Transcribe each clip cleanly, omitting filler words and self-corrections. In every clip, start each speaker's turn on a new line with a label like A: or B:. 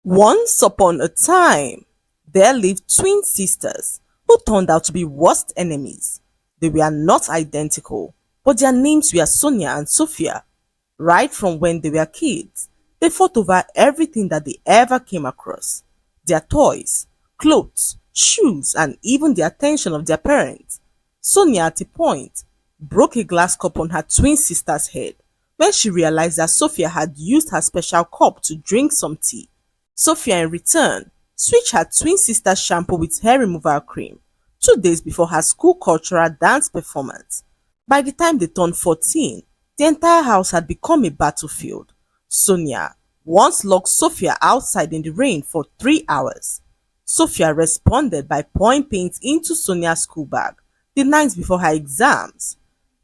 A: Once upon a time, there lived twin sisters who turned out to be worst enemies. They were not identical, but their names were Sonia and Sophia. Right from when they were kids, they fought over everything that they ever came across. Their toys, clothes, shoes, and even the attention of their parents. Sonia, at a point, broke a glass cup on her twin sister's head when she realized that Sophia had used her special cup to drink some tea. Sophia, in return, switched her twin sister's shampoo with hair removal cream 2 days before her school cultural dance performance. By the time they turned 14, the entire house had become a battlefield. Sonia once locked Sophia outside in the rain for 3 hours. Sophia responded by pouring paint into Sonia's school bag the night before her exams.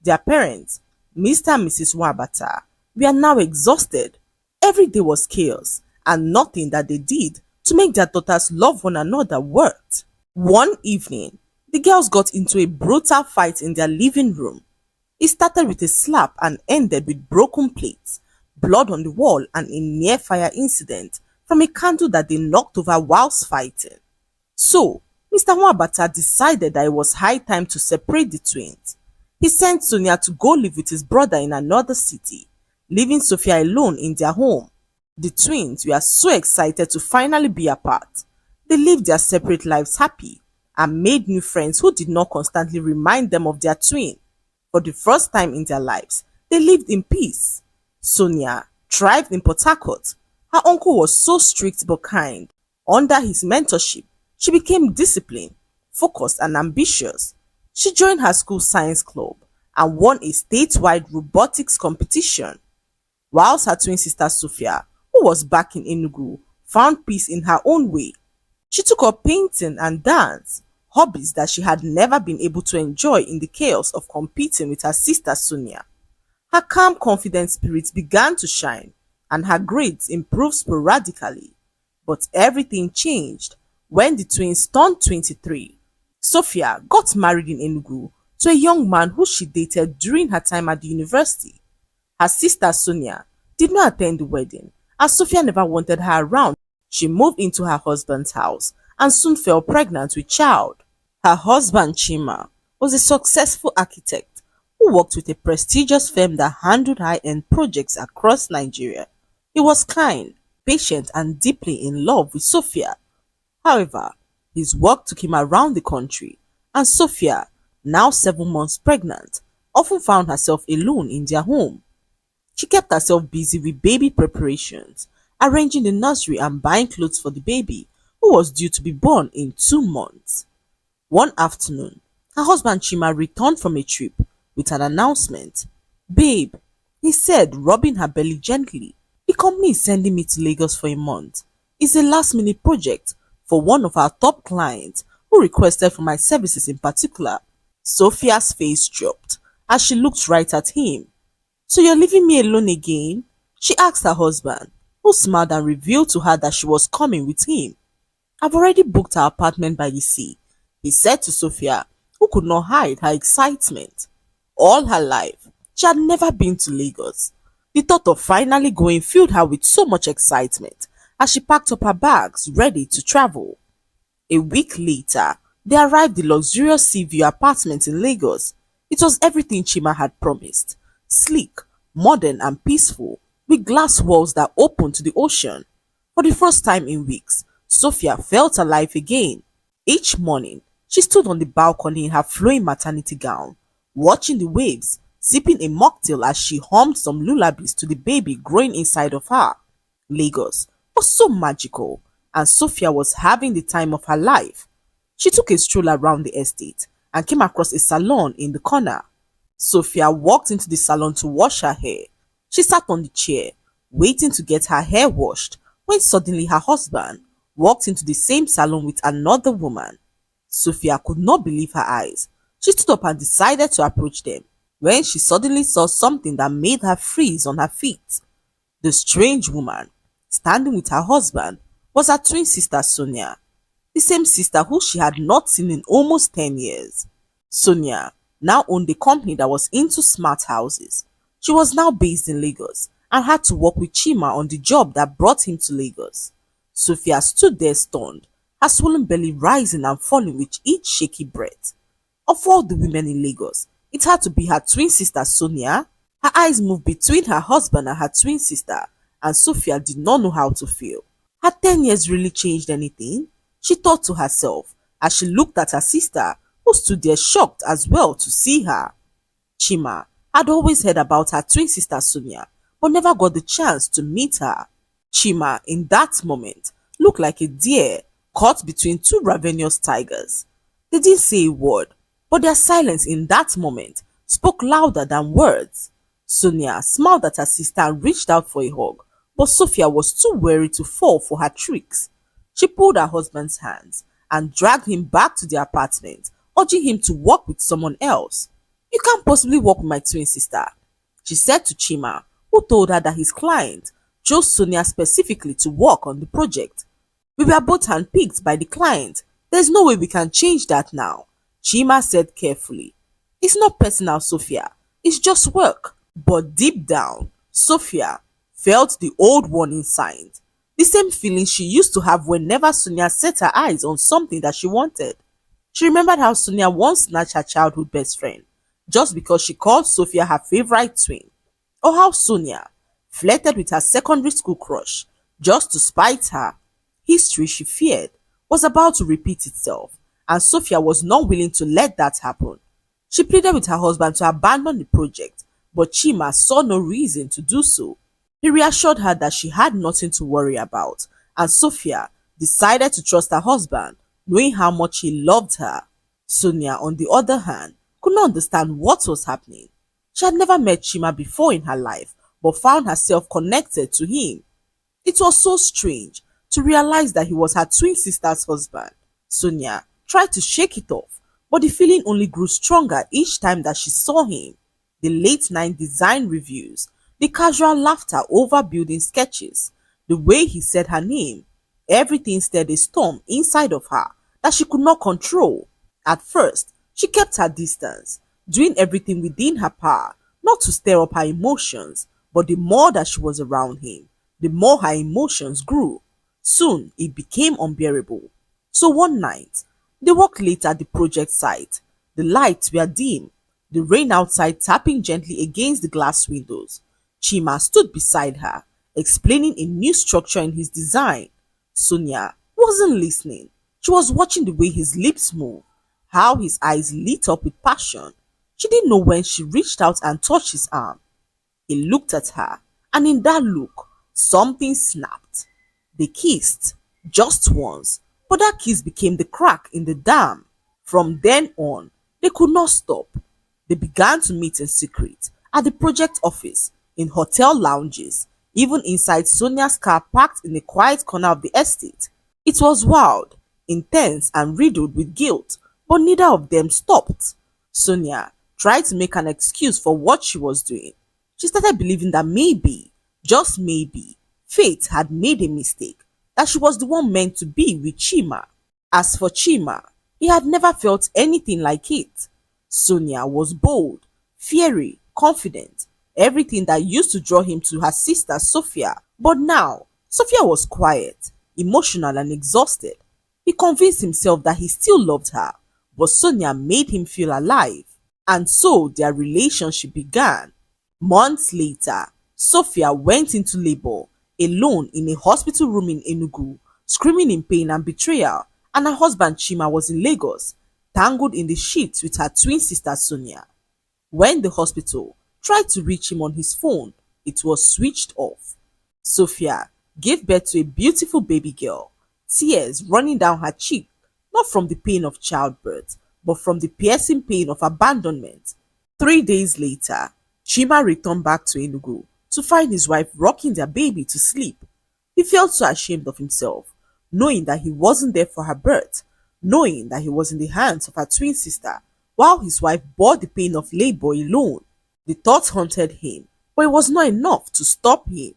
A: Their parents, Mr. and Mrs. Wabata, were now exhausted. Every day was chaos, and nothing that they did to make their daughters love one another worked. One evening, the girls got into a brutal fight in their living room. It started with a slap and ended with broken plates, blood on the wall, and a near fire incident from a candle that they knocked over whilst fighting. So, Mr. Wabata decided that it was high time to separate the twins. He sent Sonia to go live with his brother in another city, leaving Sophia alone in their home. The twins were so excited to finally be apart. They lived their separate lives happy and made new friends who did not constantly remind them of their twin. For the first time in their lives, they lived in peace. Sonia thrived in Port Harcourt. Her uncle was so strict but kind. Under his mentorship, she became disciplined, focused, and ambitious. She joined her school science club and won a statewide robotics competition. Whilst her twin sister Sophia, who was back in Enugu, found peace in her own way. She took up painting and dance, hobbies that she had never been able to enjoy in the chaos of competing with her sister Sonia. Her calm, confident spirit began to shine, and her grades improved sporadically. But everything changed when the twins turned 23. Sophia got married in Enugu to a young man who she dated during her time at the university. Her sister Sonia did not attend the wedding, as Sophia never wanted her around. She moved into her husband's house and soon fell pregnant with child. Her husband Chima was a successful architect who worked with a prestigious firm that handled high-end projects across Nigeria. He was kind, patient, and deeply in love with Sophia. However, his work took him around the country, and Sophia, now 7 months pregnant, often found herself alone in their home. She kept herself busy with baby preparations, arranging the nursery and buying clothes for the baby, who was due to be born in 2 months. One afternoon, her husband Chima returned from a trip with an announcement. "Babe," he said, rubbing her belly gently, "the company is sending me to Lagos for a month. It's a last-minute project for one of our top clients who requested for my services in particular." Sophia's face dropped as she looked right at him. "So you're leaving me alone again?" she asked her husband, who smiled and revealed to her that she was coming with him. "I've already booked our apartment by the sea," he said to Sophia, who could not hide her excitement. All her life, she had never been to Lagos. The thought of finally going filled her with so much excitement as she packed up her bags, ready to travel. A week later, they arrived at the luxurious sea view apartment in Lagos. It was everything Chima had promised. Sleek, modern, and peaceful, with glass walls that opened to the ocean. For the first time in weeks, Sophia felt alive again. Each morning, she stood on the balcony in her flowing maternity gown, watching the waves, sipping a mocktail as she hummed some lullabies to the baby growing inside of her. Lagos was so magical, and Sophia was having the time of her life. She took a stroll around the estate and came across a salon in the corner. Sophia walked into the salon to wash her hair. She sat on the chair, waiting to get her hair washed, when suddenly her husband walked into the same salon with another woman. Sophia could not believe her eyes. She stood up and decided to approach them, when she suddenly saw something that made her freeze on her feet. The strange woman, standing with her husband, was her twin sister Sonia, the same sister who she had not seen in almost 10 years. Sonia now owned a company that was into smart houses. She was now based in Lagos and had to work with Chima on the job that brought him to Lagos. Sophia stood there stunned, her swollen belly rising and falling with each shaky breath. Of all the women in Lagos, it had to be her twin sister Sonia. Her eyes moved between her husband and her twin sister, and Sophia did not know how to feel. Had 10 years really changed anything? She thought to herself as she looked at her sister, who stood there shocked as well to see her. Chima had always heard about her twin sister Sonia, but never got the chance to meet her. Chima, in that moment, looked like a deer caught between two ravenous tigers. They didn't say a word, but their silence in that moment spoke louder than words. Sonia smiled at her sister and reached out for a hug, but Sophia was too wary to fall for her tricks. She pulled her husband's hands and dragged him back to the apartment, urging him to work with someone else. "You can't possibly work with my twin sister," she said to Chima, who told her that his client chose Sonia specifically to work on the project. "We were both handpicked by the client. There's no way we can change that now," Chima said carefully. "It's not personal, Sophia. It's just work." But deep down, Sophia felt the old warning signs. The same feeling she used to have whenever Sonia set her eyes on something that she wanted. She remembered how Sonia once snatched her childhood best friend just because she called Sophia her favorite twin, or how Sonia flirted with her secondary school crush just to spite her. History, she feared, was about to repeat itself, and Sophia was not willing to let that happen. She pleaded with her husband to abandon the project, but Chima saw no reason to do so. He reassured her that she had nothing to worry about, and Sophia decided to trust her husband, knowing how much he loved her. Sonia, on the other hand, could not understand what was happening. She had never met Chima before in her life, but found herself connected to him. It was so strange to realize that he was her twin sister's husband. Sonia tried to shake it off, but the feeling only grew stronger each time that she saw him. The late-night design reviews, the casual laughter over building sketches, the way he said her name, everything stirred a storm inside of her that she could not control. At first, she kept her distance, doing everything within her power not to stir up her emotions, but the more that she was around him, the more her emotions grew. Soon, it became unbearable. So one night, they walked late at the project site. The lights were dim, the rain outside tapping gently against the glass windows. Chima stood beside her, explaining a new structure in his design. Sonia wasn't listening. She was watching the way his lips moved, how his eyes lit up with passion. She didn't know when she reached out and touched his arm. He looked at her, and in that look, something snapped. They kissed, just once, but that kiss became the crack in the dam. From then on, they could not stop. They began to meet in secret, at the project office, in hotel lounges, even inside Sonia's car parked in a quiet corner of the estate. It was wild, intense, and riddled with guilt, but neither of them stopped. Sonia tried to make an excuse for what she was doing. She started believing that maybe, just maybe, fate had made a mistake, that she was the one meant to be with Chima. As for Chima, he had never felt anything like it. Sonia was bold, fiery, confident, everything that used to draw him to her sister Sophia. But now, Sophia was quiet, emotional, and exhausted. He convinced himself that he still loved her, but Sonia made him feel alive. And so their relationship began. Months later, Sophia went into labor, alone in a hospital room in Enugu, screaming in pain and betrayal, and her husband Chima was in Lagos, tangled in the sheets with her twin sister Sonia. When the hospital tried to reach him on his phone, it was switched off. Sophia gave birth to a beautiful baby girl, tears running down her cheek, not from the pain of childbirth, but from the piercing pain of abandonment. 3 days later, Chima returned back to Enugu to find his wife rocking their baby to sleep. He felt so ashamed of himself, knowing that he wasn't there for her birth, knowing that he was in the hands of her twin sister, while his wife bore the pain of labor alone. The thought haunted him, but it was not enough to stop him.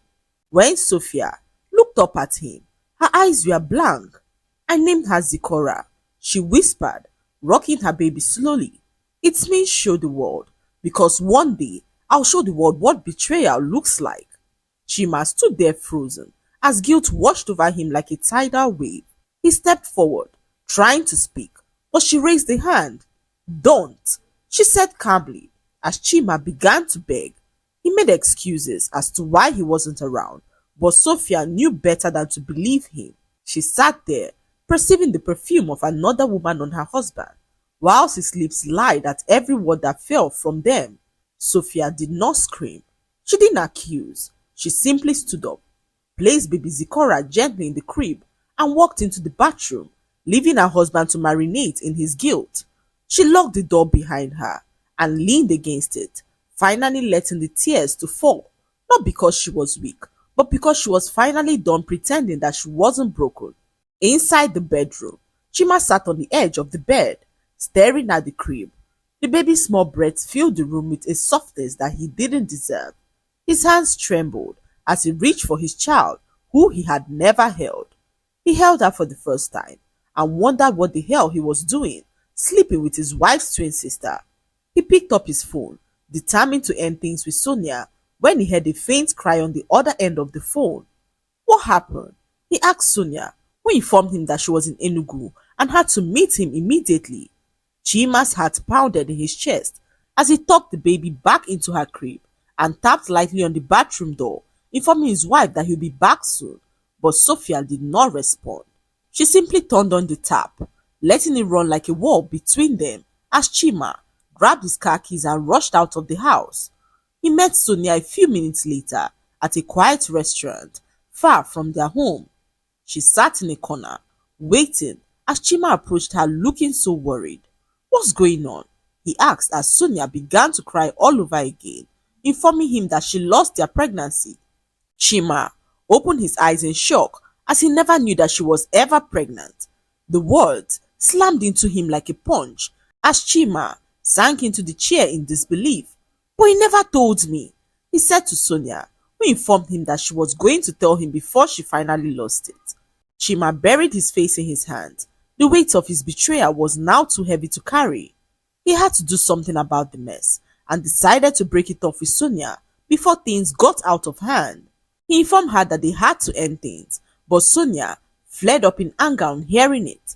A: When Sophia looked up at him, her eyes were blank. "I named her Zikora," she whispered, rocking her baby slowly. "It means show the world, because one day I'll show the world what betrayal looks like." Chima stood there frozen, As guilt washed over him like a tidal wave, he stepped forward, trying to speak, but she raised a hand. "Don't," she said calmly, as Chima began to beg. He made excuses as to why he wasn't around, but Sophia knew better than to believe him. She sat there, perceiving the perfume of another woman on her husband, whilst his lips lied at every word that fell from them. Sophia did not scream. She didn't accuse. She simply stood up, placed baby Zikora gently in the crib, and walked into the bathroom, leaving her husband to marinate in his guilt. She locked the door behind her and leaned against it, finally letting the tears to fall, not because she was weak, but because she was finally done pretending that she wasn't broken. Inside the bedroom, Chima sat on the edge of the bed, staring at the crib. The baby's small breaths filled the room with a softness that he didn't deserve. His hands trembled as he reached for his child, who he had never held. He held her for the first time and wondered what the hell he was doing, sleeping with his wife's twin sister. He picked up his phone, determined to end things with Sonia, when he heard a faint cry on the other end of the phone. What happened? He asked Sonia, who informed him that she was in Enugu and had to meet him immediately. Chima's heart pounded in his chest as he tucked the baby back into her crib and tapped lightly on the bathroom door, informing his wife that he'll be back soon, but Sophia did not respond. She simply turned on the tap, letting it run like a wall between them as Chima grabbed his car keys and rushed out of the house. He met Sonia a few minutes later at a quiet restaurant far from their home. She sat in a corner, waiting as Chima approached her looking so worried. "What's going on?" he asked as Sonia began to cry all over again, informing him that she lost their pregnancy. Chima opened his eyes in shock as he never knew that she was ever pregnant. The words slammed into him like a punch as Chima sank into the chair in disbelief. "But he never told me," he said to Sonia, who informed him that she was going to tell him before she finally lost it. Chima buried his face in his hands. The weight of his betrayal was now too heavy to carry. He had to do something about the mess and decided to break it off with Sonia before things got out of hand. He informed her that they had to end things, but Sonia flared up in anger on hearing it.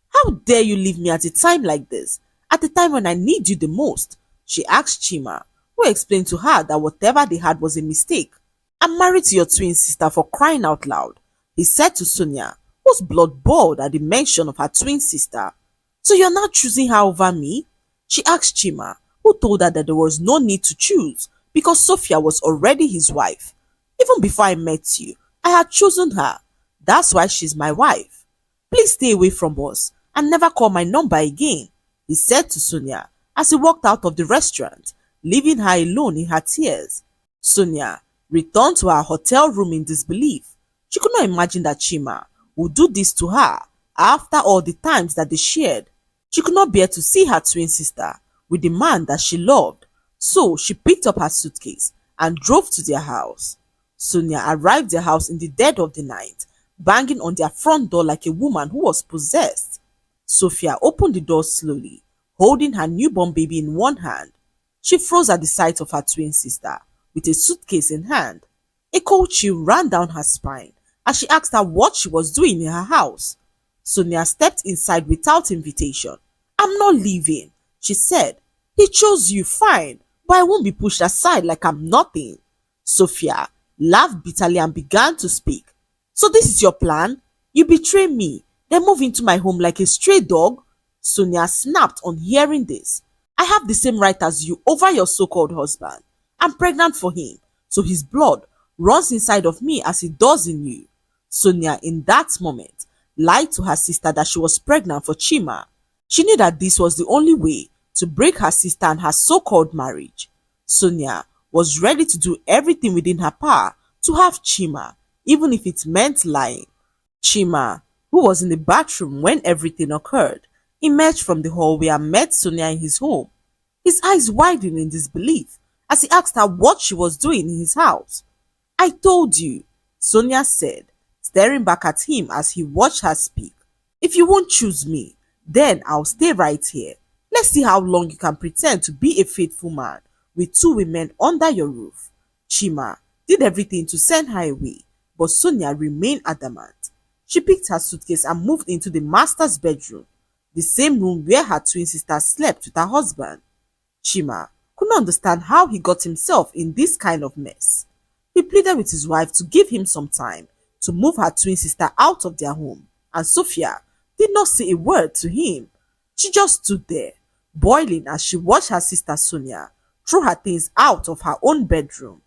A: "How dare you leave me at a time like this, at a time when I need you the most?" she asked Chima, who explained to her that whatever they had was a mistake. "I'm married to your twin sister, for crying out loud," he said to Sonia, whose blood boiled at the mention of her twin sister. "So you're not choosing her over me?" she asked Chima, who told her that there was no need to choose because Sophia was already his wife. "Even before I met you, I had chosen her. That's why she's my wife. Please stay away from us and never call my number again," he said to Sonia as he walked out of the restaurant, leaving her alone in her tears. Sonia returned to her hotel room in disbelief. She could not imagine that Chima would do this to her after all the times that they shared. She could not bear to see her twin sister with the man that she loved, so she picked up her suitcase and drove to their house. Sonia arrived at their house in the dead of the night, banging on their front door like a woman who was possessed. Sophia opened the door slowly, holding her newborn baby in one hand. She froze at the sight of her twin sister, with a suitcase in hand. A cold chill ran down her spine as she asked her what she was doing in her house. Sonia stepped inside without invitation. "I'm not leaving," she said. "He chose you, fine, but I won't be pushed aside like I'm nothing." Sophia laughed bitterly and began to speak. "So this is your plan? You betray me, then move into my home like a stray dog?" Sonia snapped on hearing this. "I have the same right as you over your so-called husband. I'm pregnant for him, so his blood runs inside of me as it does in you." Sonia, in that moment, lied to her sister that she was pregnant for Chima. She knew that this was the only way to break her sister and her so-called marriage. Sonia was ready to do everything within her power to have Chima, even if it meant lying. Chima, who was in the bathroom when everything occurred, emerged from the hallway and met Sonia in his home. His eyes widened in disbelief as he asked her what she was doing in his house. "I told you," Sonia said, staring back at him as he watched her speak. "If you won't choose me, then I'll stay right here. Let's see how long you can pretend to be a faithful man with two women under your roof." Chima did everything to send her away, but Sonia remained adamant. She picked her suitcase and moved into the master's bedroom, the same room where her twin sister slept with her husband. Chima could not understand how he got himself in this kind of mess. He pleaded with his wife to give him some time to move her twin sister out of their home, and Sophia did not say a word to him. She just stood there, boiling as she watched her sister Sonia throw her things out of her own bedroom.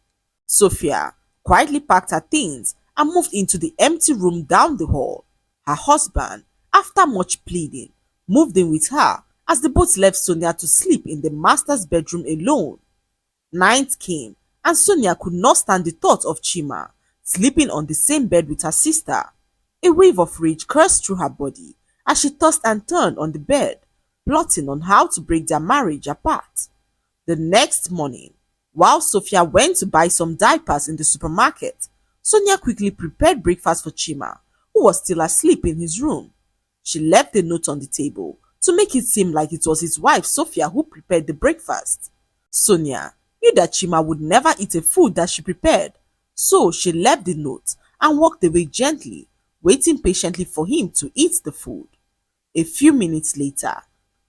A: Sophia quietly packed her things and moved into the empty room down the hall. Her husband, after much pleading, moved in with her as they both left Sonia to sleep in the master's bedroom alone. Night came and Sonia could not stand the thought of Chima sleeping on the same bed with her sister. A wave of rage coursed through her body as she tossed and turned on the bed, plotting on how to break their marriage apart. The next morning, while Sophia went to buy some diapers in the supermarket, Sonia quickly prepared breakfast for Chima, who was still asleep in his room. She left a note on the table to make it seem like it was his wife Sophia who prepared the breakfast. Sonia knew that Chima would never eat a food that she prepared, so she left the note and walked away gently, waiting patiently for him to eat the food. A few minutes later,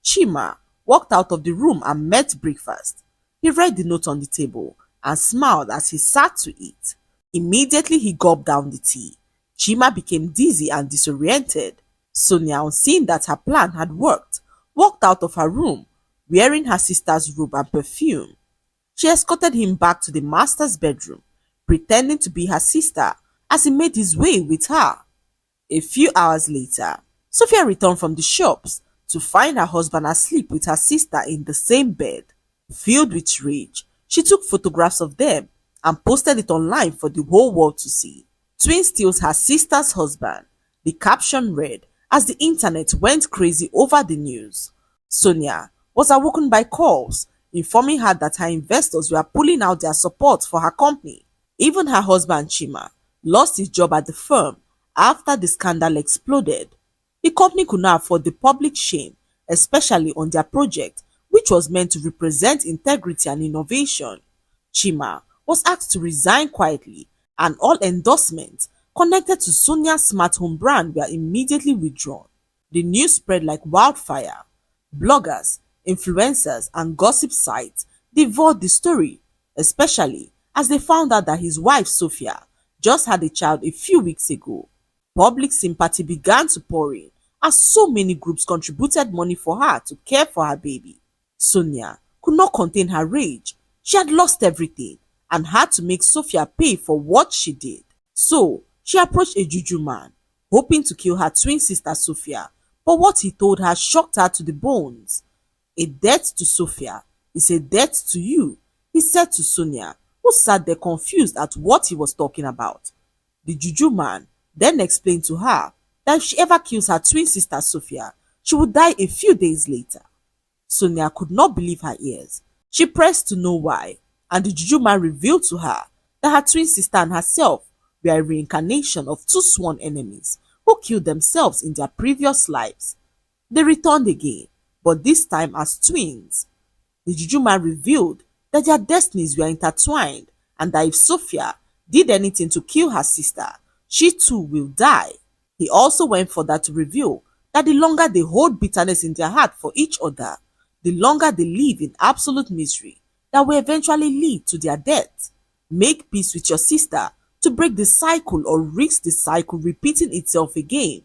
A: Chima walked out of the room and met breakfast. He read the note on the table and smiled as he sat to eat. Immediately he gulped down the tea. Chima became dizzy and disoriented. Sonia, on seeing that her plan had worked, walked out of her room, wearing her sister's robe and perfume. She escorted him back to the master's bedroom, pretending to be her sister as he made his way with her. A few hours later, Sophia returned from the shops to find her husband asleep with her sister in the same bed. Filled with rage, she took photographs of them and posted it online for the whole world to see. Twin steals her sister's husband, the caption read as the internet went crazy over the news. Sonia was awoken by calls informing her that her investors were pulling out their support for her company. Even her husband Chima lost his job at the firm after the scandal exploded. The company could not afford the public shame, especially on their project, which was meant to represent integrity and innovation. Chima was asked to resign quietly, and all endorsements connected to Sonia's smart home brand were immediately withdrawn. The news spread like wildfire. Bloggers, influencers, and gossip sites devoured the story, especially as they found out that his wife Sophia just had a child a few weeks ago. Public sympathy began to pour in as so many groups contributed money for her to care for her baby. Sonia could not contain her rage. She had lost everything and had to make Sophia pay for what she did. So, she approached a juju man, hoping to kill her twin sister Sophia, but what he told her shocked her to the bones. A debt to Sophia is a debt to you, he said to Sonia, who sat there confused at what he was talking about. The juju man then explained to her that if she ever kills her twin sister Sophia, she would die a few days later. Sonia could not believe her ears. She pressed to know why, and the juju man revealed to her that her twin sister and herself were a reincarnation of two sworn enemies who killed themselves in their previous lives. They returned again, but this time as twins. The juju man revealed that their destinies were intertwined and that if Sophia did anything to kill her sister, she too will die. He also went further to reveal that the longer they hold bitterness in their heart for each other, the longer they live in absolute misery that will eventually lead to their death. Make peace with your sister to break the cycle or risk the cycle repeating itself again,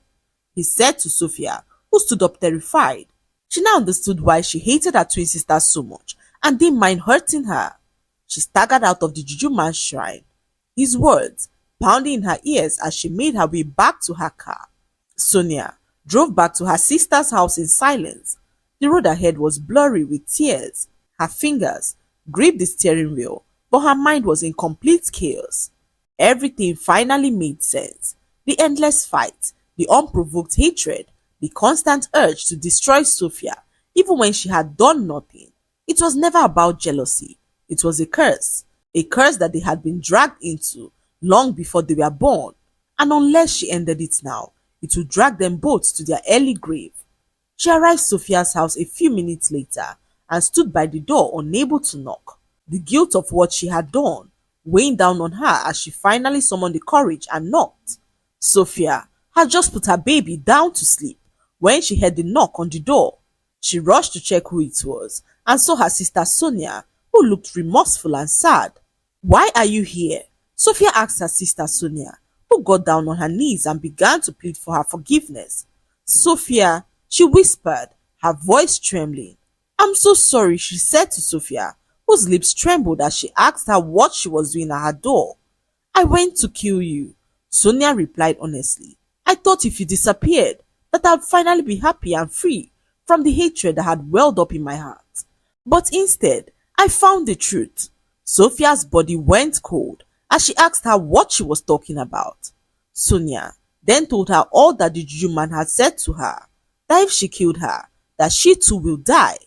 A: he said to Sophia, who stood up terrified. She now understood why she hated her twin sister so much and didn't mind hurting her. She staggered out of the juju man's shrine, his words pounding in her ears as she made her way back to her car. Sonia drove back to her sister's house in silence. The road ahead was blurry with tears. Her fingers gripped the steering wheel, but her mind was in complete chaos. Everything finally made sense. The endless fight, the unprovoked hatred, the constant urge to destroy Sophia, even when she had done nothing. It was never about jealousy. It was a curse that they had been dragged into long before they were born, and unless she ended it now, it would drag them both to their early grave. She arrived at Sophia's house a few minutes later and stood by the door unable to knock. The guilt of what she had done weighing down on her as she finally summoned the courage and knocked. Sophia had just put her baby down to sleep when she heard the knock on the door. She rushed to check who it was and saw her sister Sonia, who looked remorseful and sad. "Why are you here?" Sophia asked her sister Sonia, who got down on her knees and began to plead for her forgiveness. "Sophia," she whispered, her voice trembling. "I'm so sorry," she said to Sophia, whose lips trembled as she asked her what she was doing at her door. "I went to kill you," Sonia replied honestly. "I thought if you disappeared, that I'd finally be happy and free from the hatred that had welled up in my heart. But instead, I found the truth." Sophia's body went cold as she asked her what she was talking about. Sonia then told her all that the Juju man had said to her, that if she killed her, that she too will die.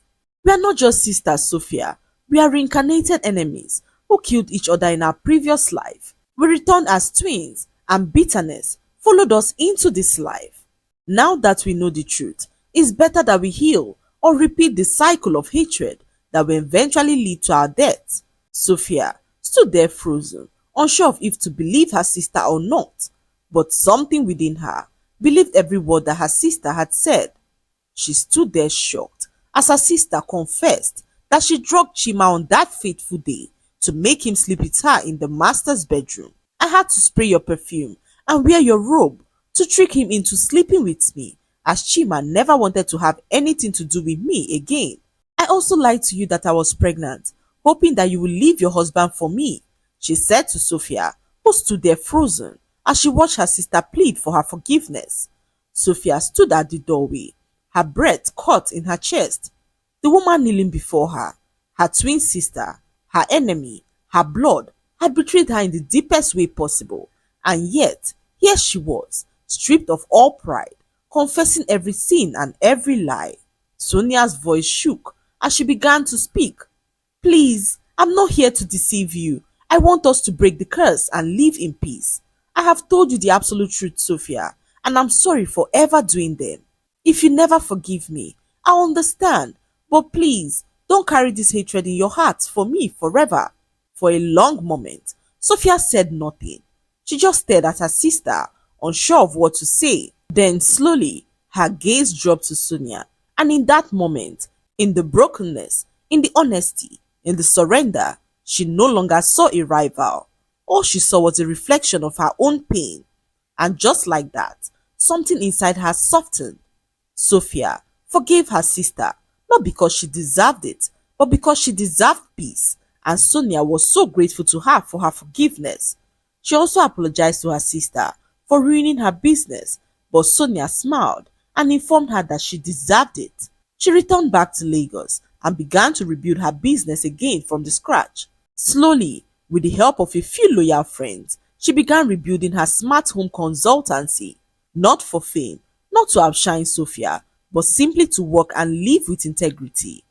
A: "We are not just sisters, Sophia. We are reincarnated enemies who killed each other in our previous life. We returned as twins, and bitterness followed us into this life. Now that we know the truth, it's better that we heal or repeat the cycle of hatred that will eventually lead to our death." Sophia stood there frozen, unsure of if to believe her sister or not, but something within her believed every word that her sister had said. She stood there shocked as her sister confessed that she drugged Chima on that fateful day to make him sleep with her in the master's bedroom. "I had to spray your perfume and wear your robe to trick him into sleeping with me, as Chima never wanted to have anything to do with me again. I also lied to you that I was pregnant, hoping that you would leave your husband for me," she said to Sophia, who stood there frozen as she watched her sister plead for her forgiveness. Sophia stood at the doorway, her breath caught in her chest. The woman kneeling before her, her twin sister, her enemy, her blood, had betrayed her in the deepest way possible, and yet here she was, stripped of all pride, confessing every sin and every lie. Sonia's voice shook as she began to speak. "Please, I'm not here to deceive you. I want us to break the curse and live in peace. I have told you the absolute truth, Sophia, and I'm sorry for ever doing them. If you never forgive me, I understand, but please don't carry this hatred in your heart for me forever." For a long moment, Sophia said nothing. She just stared at her sister, unsure of what to say. Then slowly, her gaze dropped to Sonia, and in that moment, in the brokenness, in the honesty, in the surrender, she no longer saw a rival. All she saw was a reflection of her own pain. And just like that, something inside her softened. Sophia forgave her sister, not because she deserved it, but because she deserved peace, and Sonia was so grateful to her for her forgiveness. She also apologized to her sister for ruining her business, but Sonia smiled and informed her that she deserved it. She returned back to Lagos and began to rebuild her business again from the scratch. Slowly, with the help of a few loyal friends, she began rebuilding her smart home consultancy, not for fame, not to outshine Sophia, but simply to work and live with integrity.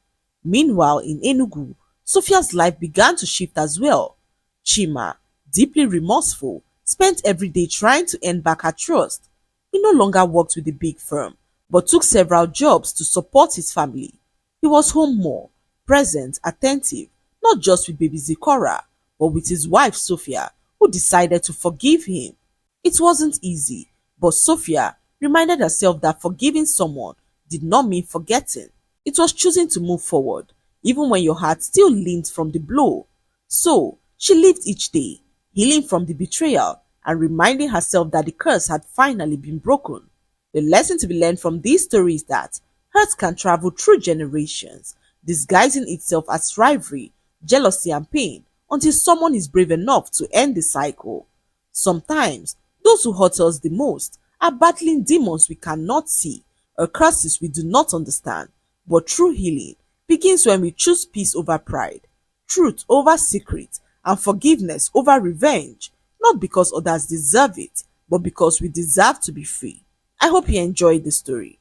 A: Meanwhile, in Enugu, Sophia's life began to shift as well. Chima, deeply remorseful, spent every day trying to earn back her trust. He no longer worked with the big firm, but took several jobs to support his family. He was home more, present, attentive, not just with baby Zikora, but with his wife Sophia, who decided to forgive him. It wasn't easy, but Sophia reminded herself that forgiving someone did not mean forgetting. It was choosing to move forward, even when your heart still limped from the blow. So, she lived each day, healing from the betrayal and reminding herself that the curse had finally been broken. The lesson to be learned from this story is that hurt can travel through generations, disguising itself as rivalry, jealousy, and pain until someone is brave enough to end the cycle. Sometimes, those who hurt us the most are battling demons we cannot see or curses we do not understand. But true healing begins when we choose peace over pride, truth over secret, and forgiveness over revenge, not because others deserve it, but because we deserve to be free. I hope you enjoyed the story.